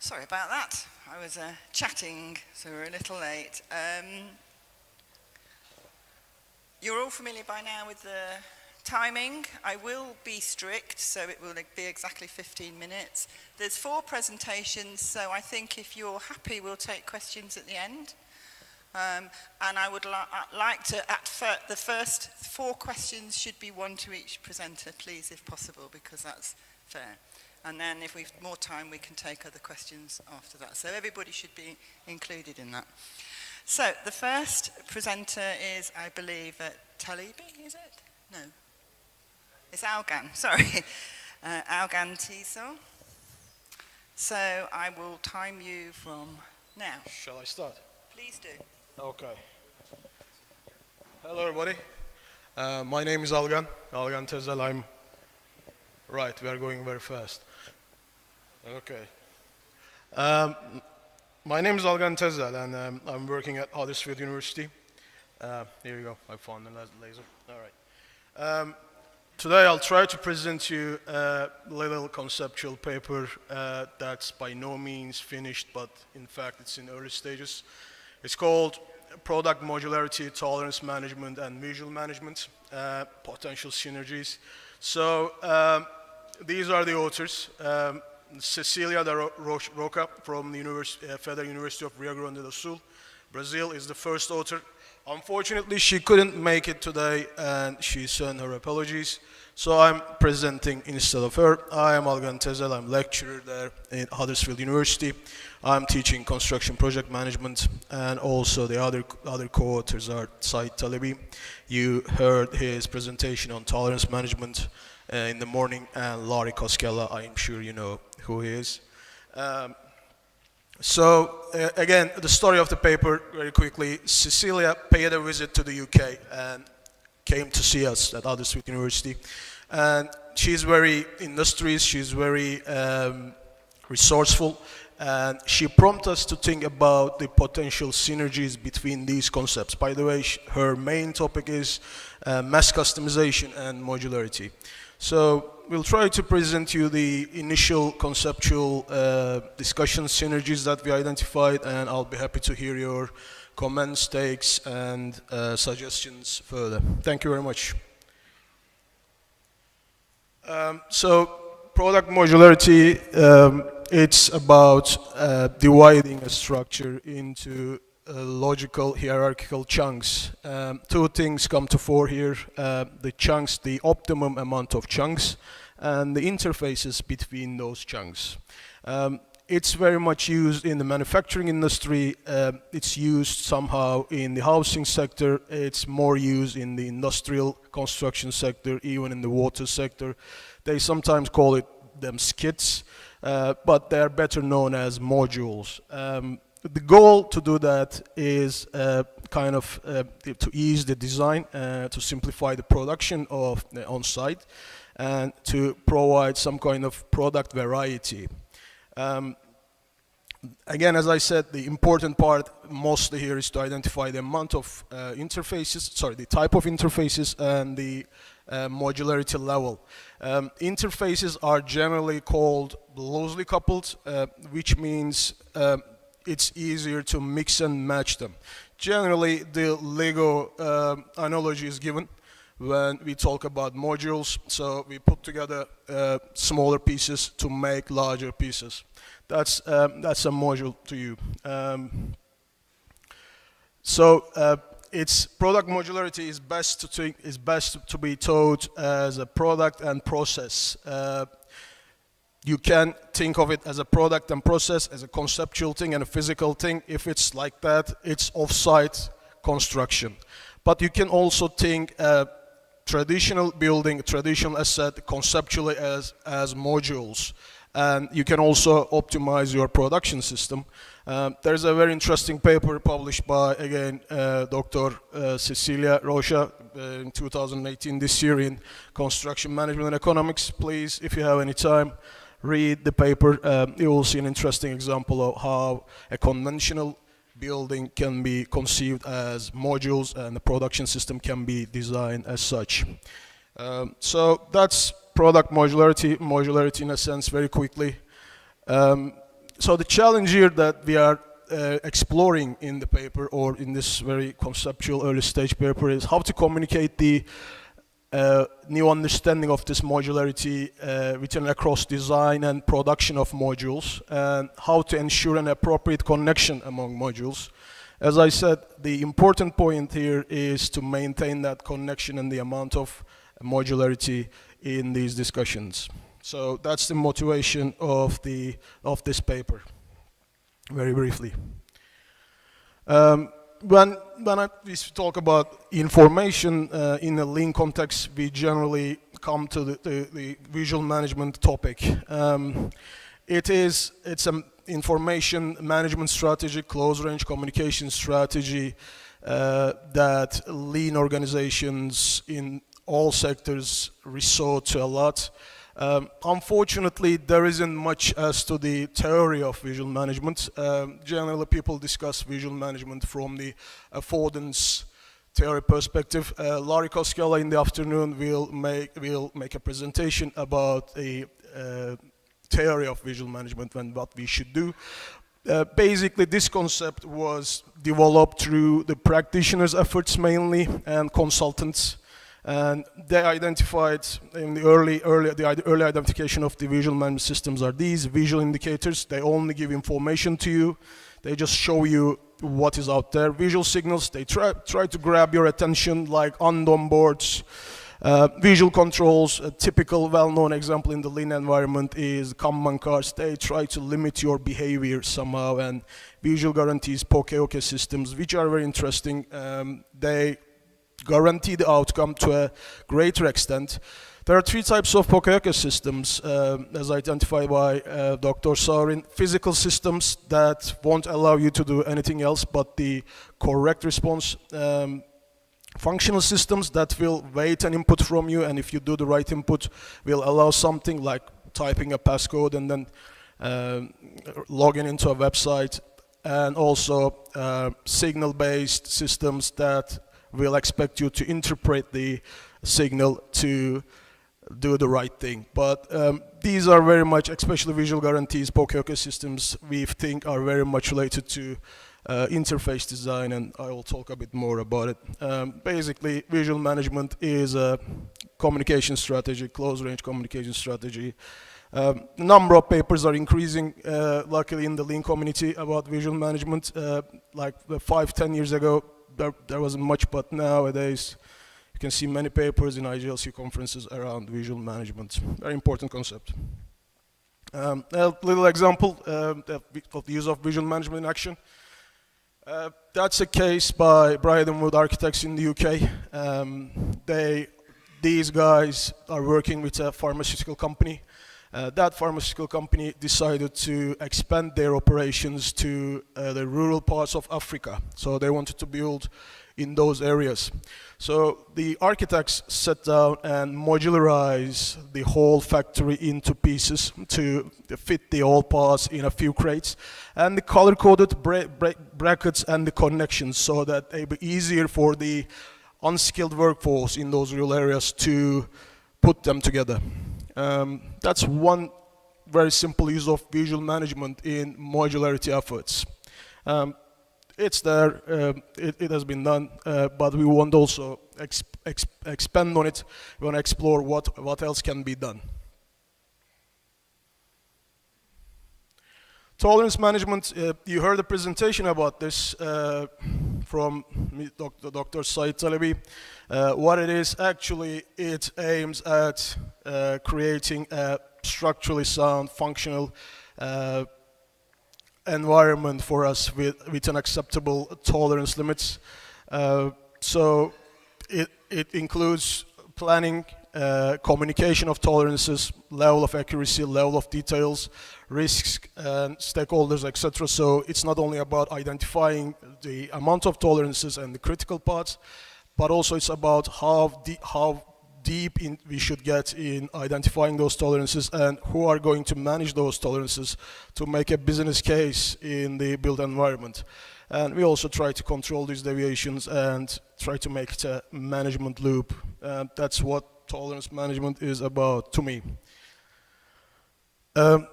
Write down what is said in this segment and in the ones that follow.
Sorry about that. I was chatting, so we're a little late. You're all familiar by now with the timing. I will be strict, so it will be exactly 15 minutes. There's 4 presentations, so I think if you're happy, we'll take questions at the end. And I would like to, the first 4 questions should be 1 to each presenter, please, if possible, because that's fair. And then if we've more time, we can take other questions after that. So everybody should be included in that. So the first presenter is, I believe, Talibi, is it? No. It's Algan, sorry. Algan Tisel. So I will time you from now. Shall I start? Please do. Okay. Hello, everybody. My name is Algan Tisel. Right, we are going very fast. Okay. My name is Algan Tisel, and I'm working at Huddersfield University. Here you go, I found the laser. All right. Today I'll try to present you a little conceptual paper that's by no means finished, but in fact it's in early stages. It's called Product Modularity, Tolerance Management, and Visual Management, Potential Synergies. So these are the authors. Cecilia da Roca from the Federal University of Rio Grande do Sul, Brazil, is the first author. Unfortunately, she couldn't make it today, and she sent her apologies. So I'm presenting instead of her. I am Algan Tisel. I'm lecturer there at Huddersfield University. I'm teaching construction project management, and also the other co-authors are Said Talibi. You heard his presentation on tolerance management in the morning, and Larry Koskela, I'm sure you know who he is. Again, the story of the paper, very quickly. Cecilia paid a visit to the UK and came to see us at Huddersfield University. And she's very industrious, she's very resourceful, and she prompted us to think about the potential synergies between these concepts. By the way, her main topic is mass customization and modularity. So we'll try to present you the initial conceptual discussion synergies that we identified, and I'll be happy to hear your comments, takes, and suggestions further. Thank you very much. So product modularity, it's about dividing a structure into logical hierarchical chunks. 2 things come to fore here: the chunks, the optimum amount of chunks, and the interfaces between those chunks. It's very much used in the manufacturing industry. It's used somehow in the housing sector. It's more used in the industrial construction sector, even in the water sector. They sometimes call them skits, but they're better known as modules. The goal to do that is to ease the design, to simplify the production of on-site, and to provide some kind of product variety. Again, as I said, the important part mostly here is to identify the amount of the type of interfaces and the modularity level. Interfaces are generally called loosely coupled, which means it's easier to mix and match them. Generally, the Lego analogy is given when we talk about modules. So we put together smaller pieces to make larger pieces. That's a module to you. Its product modularity is best to be taught as a product and process. You can think of it as a product and process, as a conceptual thing and a physical thing. If it's like that, it's off-site construction. But you can also think traditional building, traditional asset conceptually as modules. And you can also optimize your production system. There's a very interesting paper published by, again, Dr. Cecilia Rocha in 2018, this year, in Construction Management and Economics. Please, if you have any time, read the paper. You will see an interesting example of how a conventional building can be conceived as modules and the production system can be designed as such. So that's product modularity in a sense, very quickly. So the challenge here that we are exploring in the paper, or in this very conceptual early stage paper, is how to communicate the new understanding of this modularity written across design and production of modules, and how to ensure an appropriate connection among modules. As I said, the important point here is to maintain that connection and the amount of modularity in these discussions. So that's the motivation of this paper, very briefly. When we talk about information in a lean context, we generally come to the visual management topic. It's an information management strategy, close-range communication strategy that lean organizations in all sectors resort to a lot. Unfortunately, there isn't much as to the theory of visual management. Generally, people discuss visual management from the affordance theory perspective. Larry Koskela in the afternoon will make a presentation about a theory of visual management and what we should do. Basically, this concept was developed through the practitioners' efforts mainly and consultants. And they identified in the early identification of the visual management systems are these visual indicators. They only give information to you. They just show you what is out there. Visual signals, they try to grab your attention, like on boards. Visual controls, a typical well-known example in the lean environment is Kanban cards. They try to limit your behavior somehow. And visual guarantees, POKE systems, which are very interesting. They guarantee the outcome to a greater extent. There are three types of POKE systems, as identified by Dr. Saurin. Physical systems that won't allow you to do anything else but the correct response. Functional systems that will wait an input from you, and if you do the right input, will allow something like typing a passcode and then logging into a website. And also signal-based systems that will expect you to interpret the signal to do the right thing. But these are very much, especially visual guarantees, POKE systems, we think are very much related to interface design, and I will talk a bit more about it. Basically, visual management is a communication strategy, close-range communication strategy. The number of papers are increasing, luckily, in the lean community about visual management. Like 5-10 years ago, there wasn't much, but nowadays you can see many papers in IGLC conferences around visual management. Very important concept. A little example of the use of visual management in action. That's a case by Bryden Wood Architects in the UK. These guys are working with a pharmaceutical company. That pharmaceutical company decided to expand their operations to the rural parts of Africa. So they wanted to build in those areas. So the architects sat down and modularize the whole factory into pieces to fit the all parts in a few crates, and the color-coded brackets and the connections so that it would be easier for the unskilled workforce in those rural areas to put them together. That's one very simple use of visual management in modularity efforts. It's there, it has been done, but we want to also expand on it. We want to explore what else can be done. Tolerance management, you heard a presentation about this from Dr. Said Talebi. What it is, actually, it aims at creating a structurally sound, functional environment for us with an acceptable tolerance limits. So it includes planning, communication of tolerances, level of accuracy, level of details, risks, and stakeholders, etc. So it's not only about identifying the amount of tolerances and the critical parts, but also it's about how deep we should get in identifying those tolerances and who are going to manage those tolerances to make a business case in the built environment. And we also try to control these deviations and try to make it a management loop. That's what tolerance management is about to me.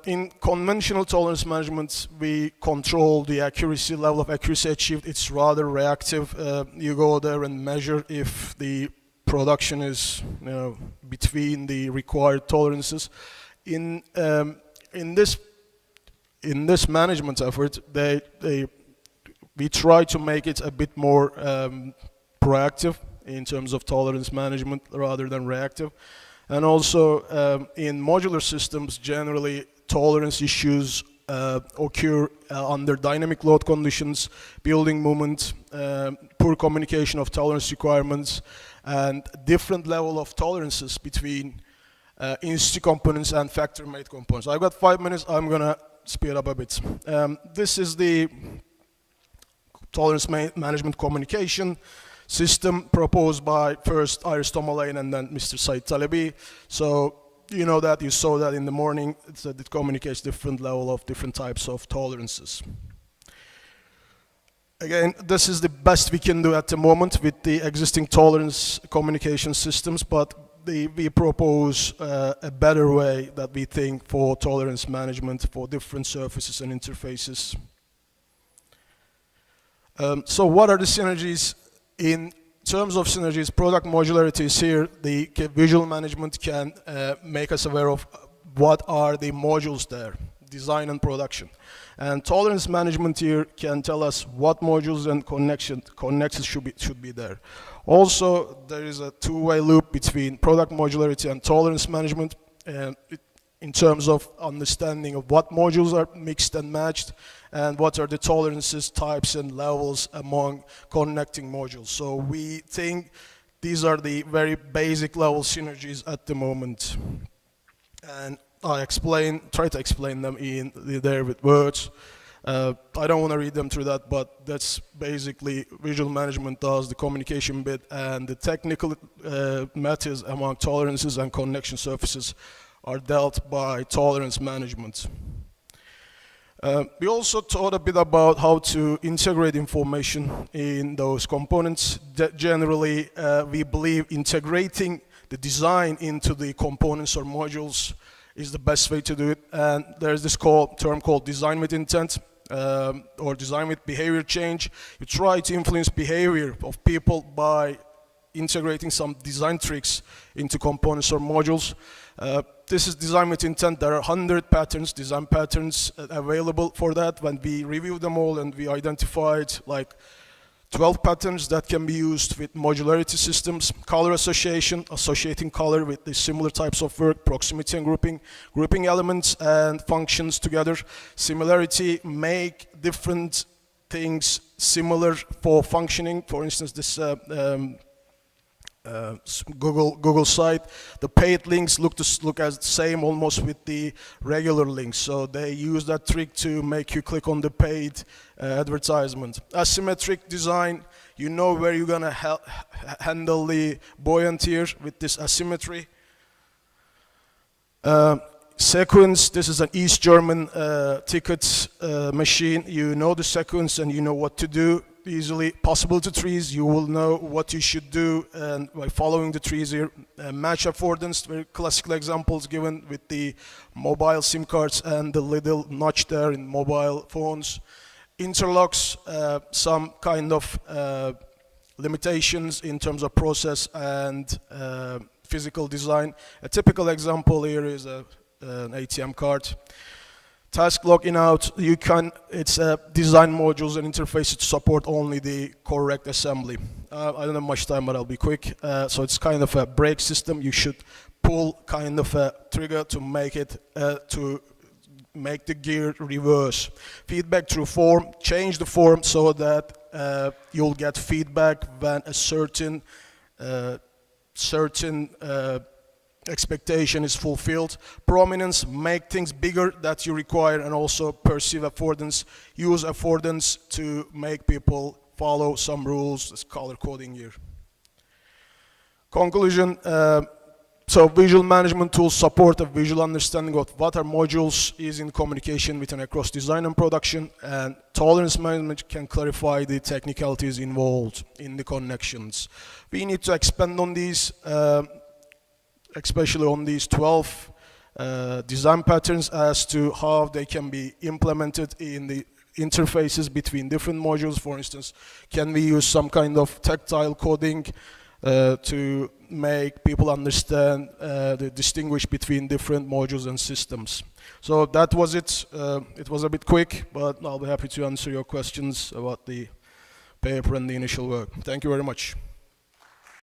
In conventional tolerance management, we control the accuracy, level of accuracy achieved. It's rather reactive. You go there and measure if the production is, between the required tolerances. In this management effort, we try to make it a bit more proactive in terms of tolerance management rather than reactive. And also in modular systems, generally tolerance issues occur under dynamic load conditions, building movement, poor communication of tolerance requirements, and different level of tolerances between in-situ components and factory-made components. I've got 5 minutes. I'm going to speed up a bit. This is the tolerance management communication system proposed by first Iris Tomalane and then Mr. Said Talebi. So you know that, you saw that in the morning. It communicates different level of different types of tolerances. Again, this is the best we can do at the moment with the existing tolerance communication systems, but we propose a better way that we think for tolerance management for different surfaces and interfaces. So what are the synergies? In terms of synergies, product modularity is here. The visual management can make us aware of what are the modules there, design and production. And tolerance management here can tell us what modules and connections should be there. Also, there is a two-way loop between product modularity and tolerance management in terms of understanding of what modules are mixed and matched and what are the tolerances, types, and levels among connecting modules. So we think these are the very basic level synergies at the moment. And I try to explain them there with words. I don't want to read them through that, but that's basically visual management does the communication bit, and the technical matters among tolerances and connection surfaces are dealt by tolerance management. We also thought a bit about how to integrate information in those components. Generally, we believe integrating the design into the components or modules is the best way to do it. And there's this term called design with intent, or design with behavior change. You try to influence behavior of people by integrating some design tricks into components or modules. This is design with intent. There are 100 patterns, design patterns available for that. When we reviewed them all and we identified like 12 patterns that can be used with modularity systems. Color association, associating color with the similar types of work, proximity and grouping elements and functions together. Similarity, make different things similar for functioning. For instance, this Google site, the paid links look as the same almost with the regular links. So they use that trick to make you click on the paid advertisement. Asymmetric design, you know where you're gonna handle the buoyant here with this asymmetry. Sequence, this is an East German ticket machine. You know the sequence and you know what to do. Easily possible to trees, you will know what you should do, and by following the trees here. Match affordance, very classical examples given with the mobile SIM cards and the little notch there in mobile phones. Interlocks, some kind of limitations in terms of process and physical design. A typical example here is an ATM card. Task log in out, it's design modules and interfaces to support only the correct assembly. I don't have much time, but I'll be quick. So it's kind of a brake system. You should pull kind of a trigger to make it, to make the gear reverse. Feedback through form, change the form so that you'll get feedback when a certain expectation is fulfilled. Prominence, make things bigger that you require, and also perceive affordance. Use affordance to make people follow some rules. It's color coding here. Conclusion, so visual management tools support a visual understanding of what our modules is in communication with and across design and production, and tolerance management can clarify the technicalities involved in the connections. We need to expand on these, especially on these 12 design patterns as to how they can be implemented in the interfaces between different modules. For instance, can we use some kind of tactile coding to make people understand the distinguish between different modules and systems. So that was it. It was a bit quick, but I'll be happy to answer your questions about the paper and the initial work. Thank you very much.